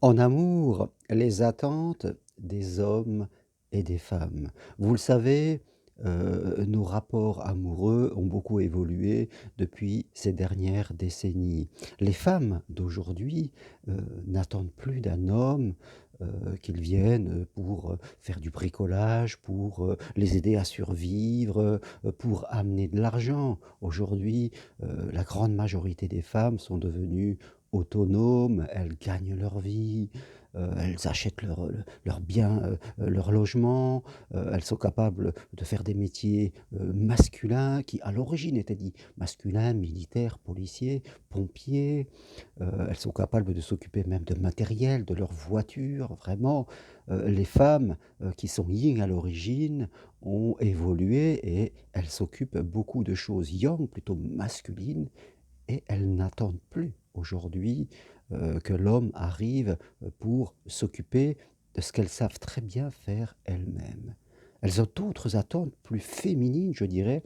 En amour, les attentes des hommes et des femmes. Vous le savez, nos rapports amoureux ont beaucoup évolué depuis ces dernières décennies. Les femmes d'aujourd'hui, n'attendent plus d'un homme, qu'il vienne, pour, faire du bricolage, pour, les aider à survivre, pour amener de l'argent. Aujourd'hui, la grande majorité des femmes sont devenues autonomes, elles gagnent leur vie, elles achètent leurs biens, leur logement, elles sont capables de faire des métiers, masculins qui à l'origine étaient dits masculins, militaires, policiers, pompiers. Elles sont capables de s'occuper même de matériel, de leur voiture, vraiment. Les femmes, qui sont yin à l'origine ont évolué et elles s'occupent beaucoup de choses yang, plutôt masculines, et elles n'attendent plus aujourd'hui, que l'homme arrive, pour s'occuper de ce qu'elles savent très bien faire elles-mêmes. Elles ont d'autres attentes plus féminines, je dirais,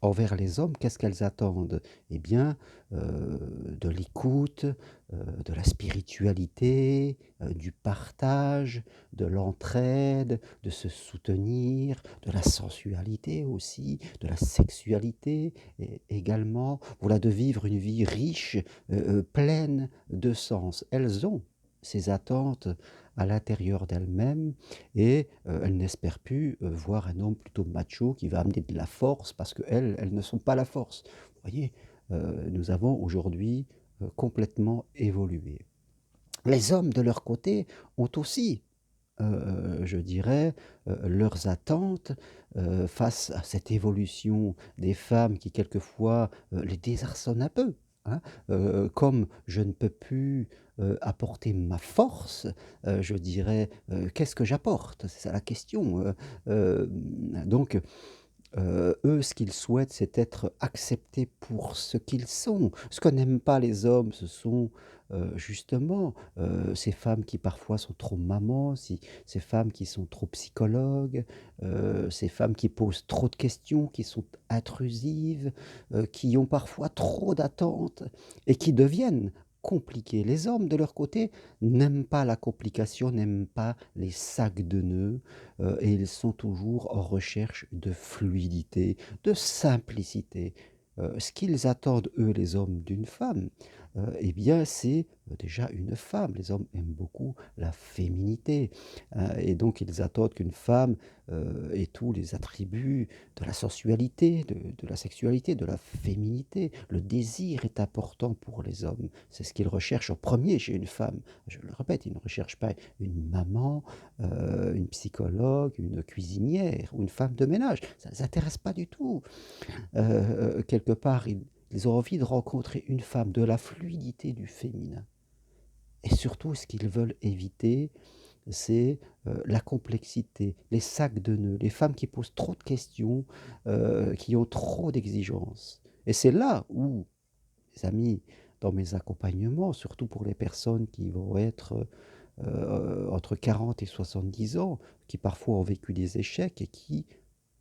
envers les hommes. Qu'est-ce qu'elles attendent? Eh bien, de l'écoute, de la spiritualité, du partage, de l'entraide, de se soutenir, de la sensualité aussi, de la sexualité é également. Voilà, de vivre une vie riche, pleine de sens. Elles ont ces attentes à l'intérieur d'elles-mêmes et elles n'espèrent plus, voir un homme plutôt macho qui va amener de la force parce qu'elles, elles ne sont pas la force. Vous voyez? Nous avons aujourd'hui, complètement évolué. Les hommes de leur côté ont aussi, je dirais, leurs attentes, face à cette évolution des femmes qui quelquefois, les désarçonnent un peu, hein. Comme je ne peux plus, apporter ma force, je dirais, qu'est-ce que j'apporte? C'est ça la question, donc eux, ce qu'ils souhaitent, c'est être acceptés pour ce qu'ils sont. Ce que n'aiment pas les hommes, ce sont, justement, ces femmes qui parfois sont trop mamans, ces femmes qui sont trop psychologues, ces femmes qui posent trop de questions, qui sont intrusives, qui ont parfois trop d'attentes et qui deviennent compliquées. Les hommes, de leur côté, n'aiment pas la complication, n'aiment pas les sacs de nœuds, et ils sont toujours en recherche de fluidité, de simplicité. Ce qu'ils attendent, eux, les hommes, d'une femme, eh bien, c'est, déjà une femme. Les hommes aiment beaucoup la féminité, et donc ils attendent qu'une femme, ait tous les attributs de la sensualité, de la sexualité, de la féminité. Le désir est important pour les hommes. C'est ce qu'ils recherchent en premier chez une femme. Je le répète, ils ne recherchent pas une maman, une psychologue, une cuisinière ou une femme de ménage. Ça ne les intéresse pas du tout. Quelque part, ils ont envie de rencontrer une femme, de la fluidité du féminin. Et surtout, ce qu'ils veulent éviter, c'est, la complexité, les sacs de nœuds, les femmes qui posent trop de questions, qui ont trop d'exigences. Et c'est là où, mes amis, dans mes accompagnements, surtout pour les personnes qui vont être, entre 40 et 70 ans, qui parfois ont vécu des échecs et qui,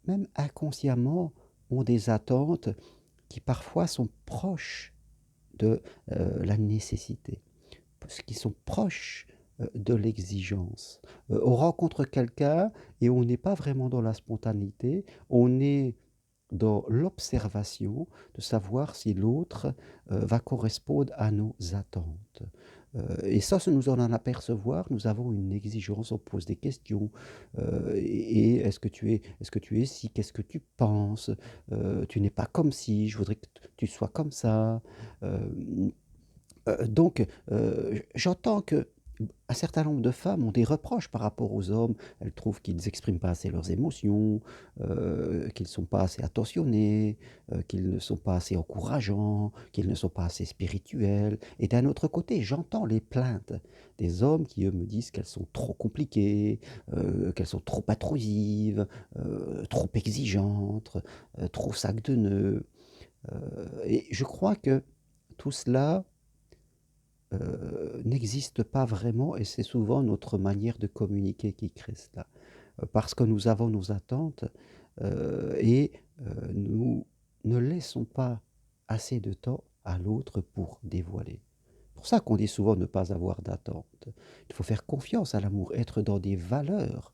même inconsciemment, ont des attentes qui parfois sont proches de, la nécessité, parce qu'ils sont proches, de l'exigence. On rencontre quelqu'un et on n'est pas vraiment dans la spontanéité, on est dans l'observation de savoir si l'autre, va correspondre à nos attentes. Et ça, si nous en apercevoir, nous avons une exigence, on pose des questions, et est-ce que tu es si? Qu'est-ce que tu penses? Tu n'es pas comme si, je voudrais que tu sois comme ça. Hem donc, j'entends qu'un certain nombre de femmes ont des reproches par rapport aux hommes. Elles trouvent qu'ils n'expriment pas assez leurs émotions, qu'ils ne sont pas assez attentionnés, qu'ils ne sont pas assez encourageants, qu'ils ne sont pas assez spirituels. Et d'un autre côté, j'entends les plaintes des hommes qui, eux, me disent qu'elles sont trop compliquées, qu'elles sont trop intrusives, trop exigeantes, trop sac de nœuds. Et je crois que tout cela n'existe pas vraiment et c'est souvent notre manière de communiquer qui crée cela. Parce que nous avons nos attentes, et nous ne laissons pas assez de temps à l'autre pour dévoiler. pour ça qu'on dit souvent ne pas avoir d'attente. Il faut faire confiance à l'amour, être dans des valeurs.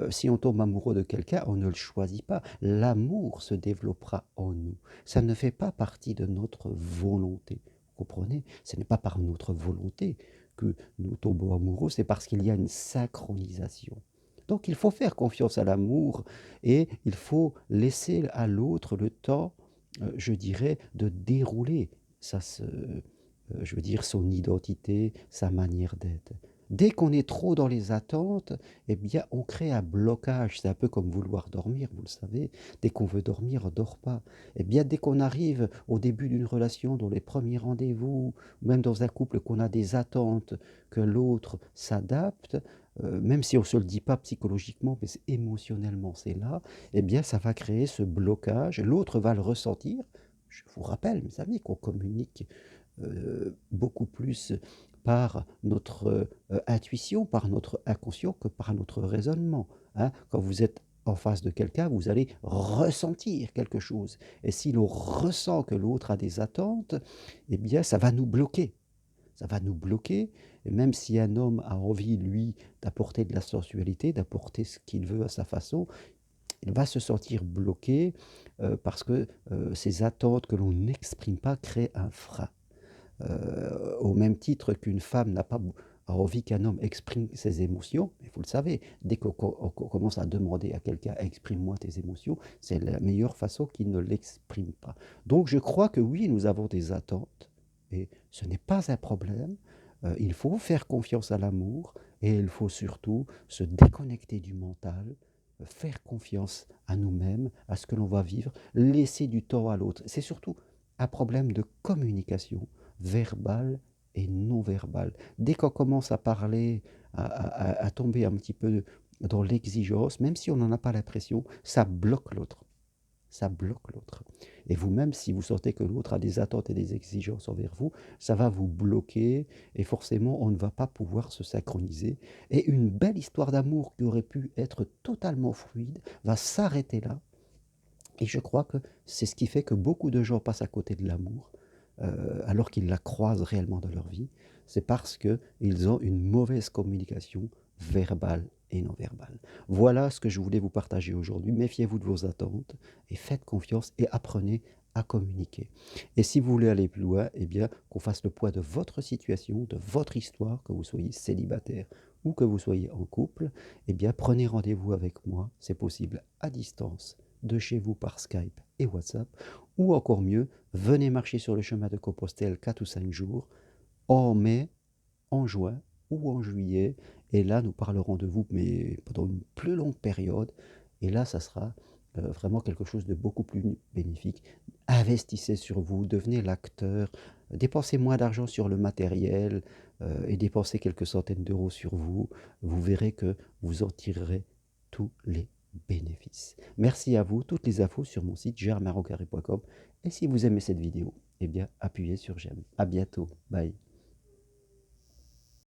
Si on tombe amoureux de quelqu'un, on ne le choisit pas. L'amour se développera en nous. Ça ne fait pas partie de notre volonté. Vous comprenez? Ce n'est pas par notre volonté que nous tombons amoureux, c'est parce qu'il y a une synchronisation. Donc il faut faire confiance à l'amour et il faut laisser à l'autre le temps, je dirais, de dérouler je veux dire, son identité, sa manière d'être. Dès qu'on est trop dans les attentes, eh bien, on crée un blocage. C'est un peu comme vouloir dormir, vous le savez. Dès qu'on veut dormir, on ne dort pas. Eh bien, dès qu'on arrive au début d'une relation, dans les premiers rendez-vous, ou même dans un couple, qu'on a des attentes, que l'autre s'adapte, même si on ne se le dit pas psychologiquement, mais émotionnellement, c'est là, eh bien, ça va créer ce blocage. L'autre va le ressentir. Je vous rappelle, mes amis, qu'on communique beaucoup plus par notre intuition, par notre inconscient que par notre raisonnement. Hein. Quand vous êtes en face de quelqu'un, vous allez ressentir quelque chose. Et si l'on ressent que l'autre a des attentes, eh bien, ça va nous bloquer. Ça va nous bloquer, et même si un homme a envie, lui, d'apporter de la sensualité, d'apporter ce qu'il veut à sa façon, il va se sentir bloqué parce que ces attentes que l'on n'exprime pas créent un frein. Au même titre qu'une femme n'a pas a envie qu'un homme exprime ses émotions, mais vous le savez, dès qu'on commence à demander à quelqu'un: «Exprime-moi tes émotions», c'est la meilleure façon qu'il ne l'exprime pas. Donc je crois que oui, nous avons des attentes et ce n'est pas un problème. Il faut faire confiance à l'amour et il faut surtout se déconnecter du mental, faire confiance à nous-mêmes, à ce que l'on va vivre, laisser du temps à l'autre. C'est surtout un problème de communication verbale et non verbale. Dès qu'on commence à parler, à tomber un petit peu dans l'exigence, même si on n'en a pas l'impression, ça bloque l'autre. Ça bloque l'autre. Et vous-même, si vous sentez que l'autre a des attentes et des exigences envers vous, ça va vous bloquer et forcément, on ne va pas pouvoir se synchroniser. Et une belle histoire d'amour qui aurait pu être totalement fluide va s'arrêter là. Et je crois que c'est ce qui fait que beaucoup de gens passent à côté de l'amour, alors qu'ils la croisent réellement dans leur vie. C'est parce qu'ils ont une mauvaise communication verbale et non verbale. Voilà ce que je voulais vous partager aujourd'hui. Méfiez-vous de vos attentes et faites confiance et apprenez à communiquer. Et si vous voulez aller plus loin, eh bien, qu'on fasse le poids de votre situation, de votre histoire, que vous soyez célibataire ou que vous soyez en couple, eh bien, prenez rendez-vous avec moi. C'est possible à distance, de chez vous par Skype et WhatsApp, ou encore mieux, venez marcher sur le chemin de Compostelle 4 ou 5 jours, en mai, en juin ou en juillet, et là nous parlerons de vous, mais pendant une plus longue période, et là ça sera vraiment quelque chose de beaucoup plus bénéfique. Investissez sur vous, devenez l'acteur, dépensez moins d'argent sur le matériel et dépensez quelques centaines d'euros sur vous, vous verrez que vous en tirerez tous les bénéfices. Merci à vous, toutes les infos sur mon site germainrocarré.com et si vous aimez cette vidéo, eh bien appuyez sur j'aime. À bientôt, bye.